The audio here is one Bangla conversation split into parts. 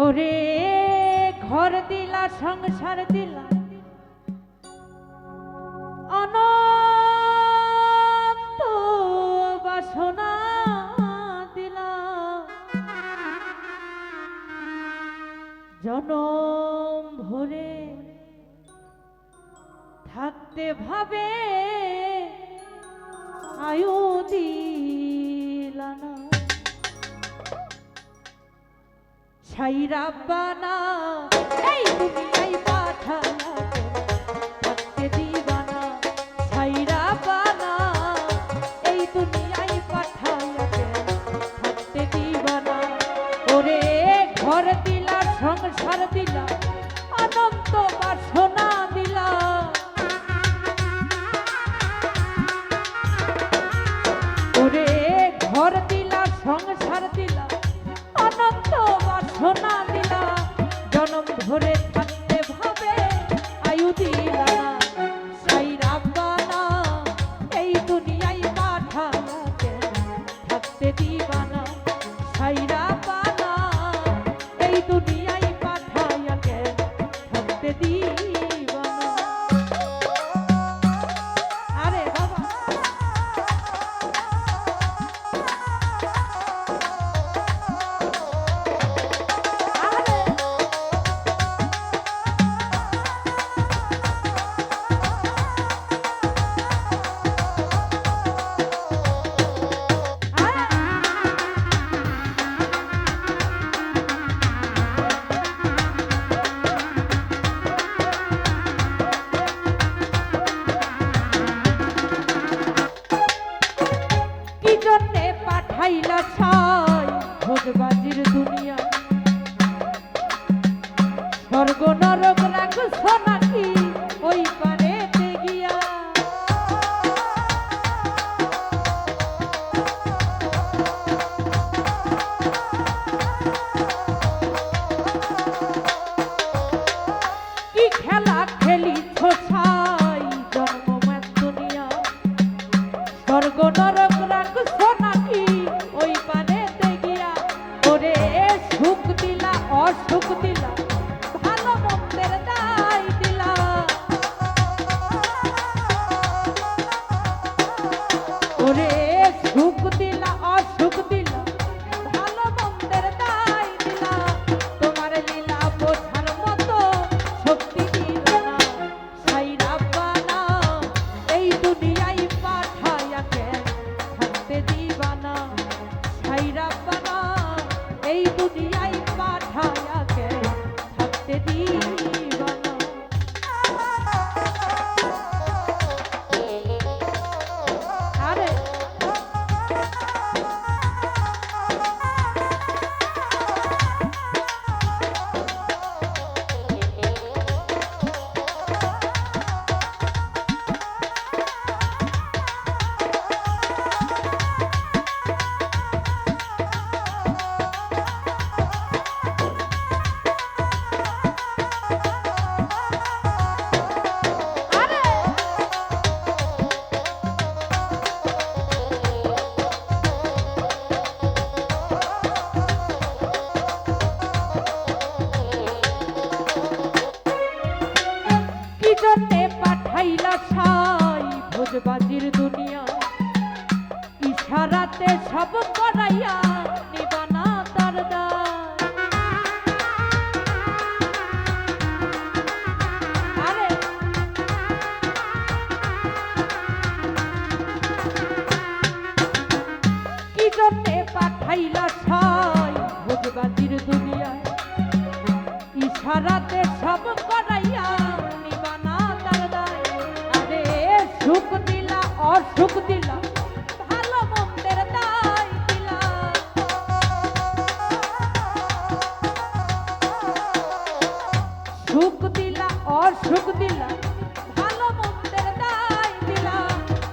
ওরে ঘর দিলা সংসার দিলা অনন্ত বাসনা দিলা জনম ভরে থাকতে ভাবে আয়ু দিলা না ছাইরা বানা এই দুনিয়ায় পাঠালা থাকতে দিবানা ছাইরা বানা এই দুনিয়ায় পাঠালা থাকতে দিবানা ওরে ঘর দিলা সংসার দিলা অনন্ত বাসনা দিলা ওরে ঘর দিলা সংসার দিলা অনন্ত বাসনা দিলা জনম ধরে থাকতে ভাবে আয়ু দিলা না সাইরা বানা এই দুনিয়ায় পাঠালাকে থাকতে দিবানা সাইরা বানা এই দুনিয়ায় পাঠায়াকে থাকতে দিবানা আরে বাবা পাঠাইলা ছাই ভোজবাজির দুনিয়া স্বর্গ নরক রাখছ নাকি ওই পারেতে গিয়া কি খেলা খেলিছ ছাই জন্মমাত দুনিয়া স্বর্গ নরক রাখছ নাকি ওই পারেতে গিয়া ওরে সুখ দিলা অসুখ দিলা ভালো মন্দের দায় দিলা ওরে সুখ দিলা অসুখ দিলা ভালো মন্দের দায় দিলা তোমার লীলা বোঝার মতো শক্তি দিলা না সাইরা বানা এই দুনিয়ায় পাঠায়াকে থাকতে দিবানা সাইরা বানা এই দুনিয়ায় পাঠায়াকে থাকতে দিবানা আরে কি জন্যে পাঠাইলা ছাই ভোজবাজির দুনিয়া ইশারাতে সব করাইয়া নিবানা তার দায় আরে কি জন্যে পাঠাইলা ছাই ভোজবাজির দুনিয়ায় ইশারাতে সব করাইয়া নিবানা তার দায় আরে সুখ দিলা অসুখ দিলা ভালো মন্দের দায় দিলা সুখ দিলা অসুখ দিলা ভালো মন্দের দায় দিলা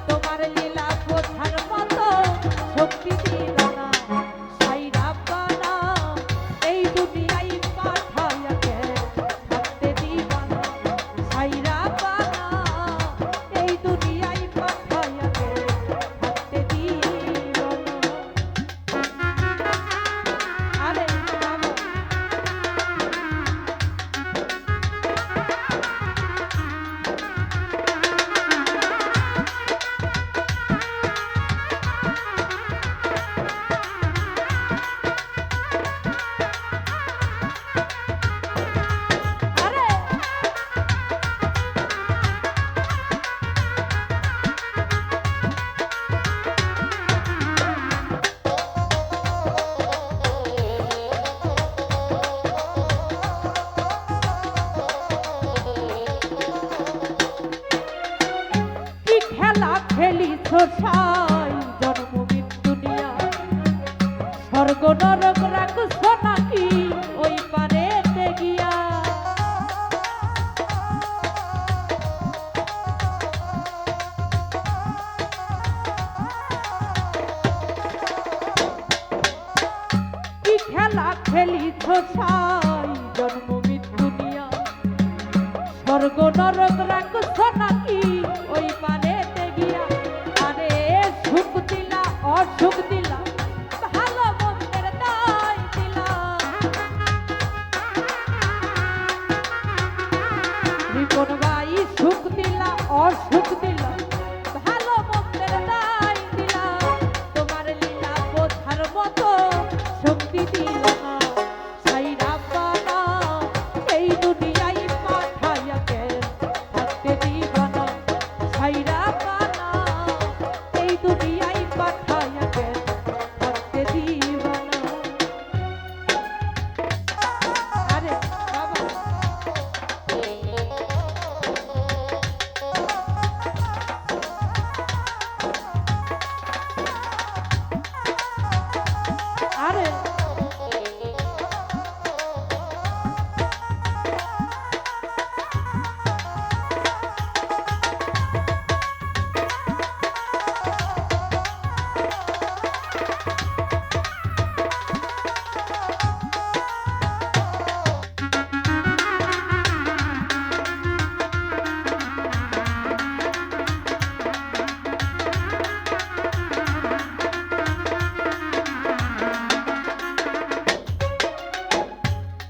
তোমার লীলা বোঝার মতো শক্তি দিলা না সাইরা বানা এই দুনিয়ায় পাঠায়াকে থাকতে দিবানা সাইরা বানা এই দুনিয়ায় পাঠায়াকে থাকতে দিবানা আরে বাবা সাই জন্ম মৃত্যু নিয়া স্বর্গ নরক রাখছ নাকি ওই পারেতে গিয়া কি খেলা খেলিছ সাই জন্ম মৃত্যু নিয়া স্বর্গ নরক রাখছ নাকি ওই পারেতে গিয়া আরে সুখ দিলা অসুখ দিলা ভালো মন্দের দায় দিলা রিপন ভাই সুখ দিলা অসুখ দিলা ভালো মন্দের দায় দিলা তোমার লীলা বোঝার মতো শক্তি দিলা না সাইরা বানা এই দুনিয়ায় পাঠাইয়া কেন থাকতে দিবা না সাইরা বানা এই দুনিয়ায় পাঠাইয়া কেন থাকতে দিবা না আরে বাবা আরে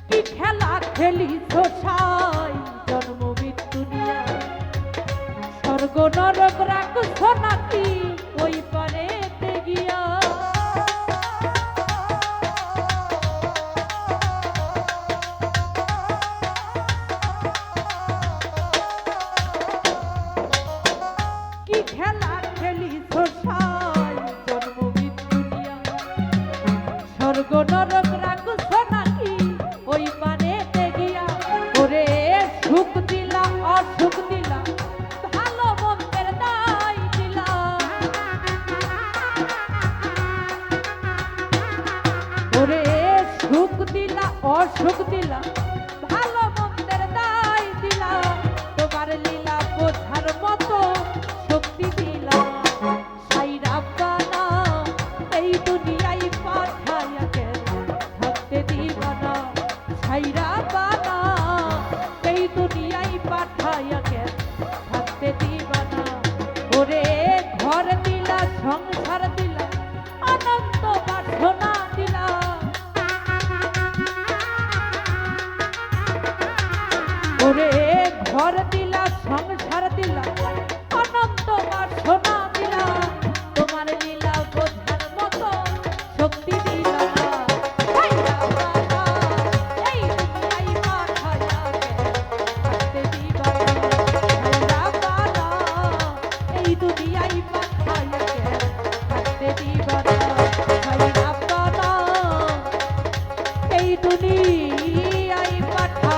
কি খেলা খেলিছ সাই জন্ম মৃত্যু নিয়া স্বর্গ নরক রাখছ নাকি ওই পারেতে গিয়া কি খেলা খেলিছ সাই জন্ম মৃত্যু নিয়া স্বর্গ নরক রাখছ নাকি ওই পারেতে গিয়া ওরে সুখ দিলা অসুখ দিলা ভালো মন্দের দায় দিলা ওরে সুখ দিলা অসুখ দিলা ভালো মন্দের দায় দিলা তোমার লীলা বোঝার মতো শক্তি দিলা সাইরা বানা এই দুনিয়ায় পাঠাইয়া কেন থাকতে দিবা না সাইরা বানা এই দুনিয়ায় পাঠাইয়া কেন থাকতে দিবা না ওরে ঘর দিলা সংসার দিলা আনন্দ বাসনা দিলা ওরে ঘর দিলা সংসার দিলা আনন্দ বাসনা দিলা তোমার লীলা বোঝার মতো শক্তি দিলা না সাইরা বানা এই দুনিয়ায় পাঠাইয়া কেন থাকতে দিবা না সাইরা বানা এই দুনিয়ায় পাঠাইয়া কেন থাকতে দিবা না সাইরা বানা এই দুনিয়ায় পাঠাইয়া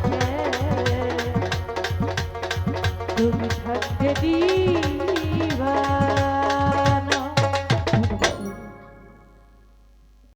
কেন তুমি থাকতে দিবা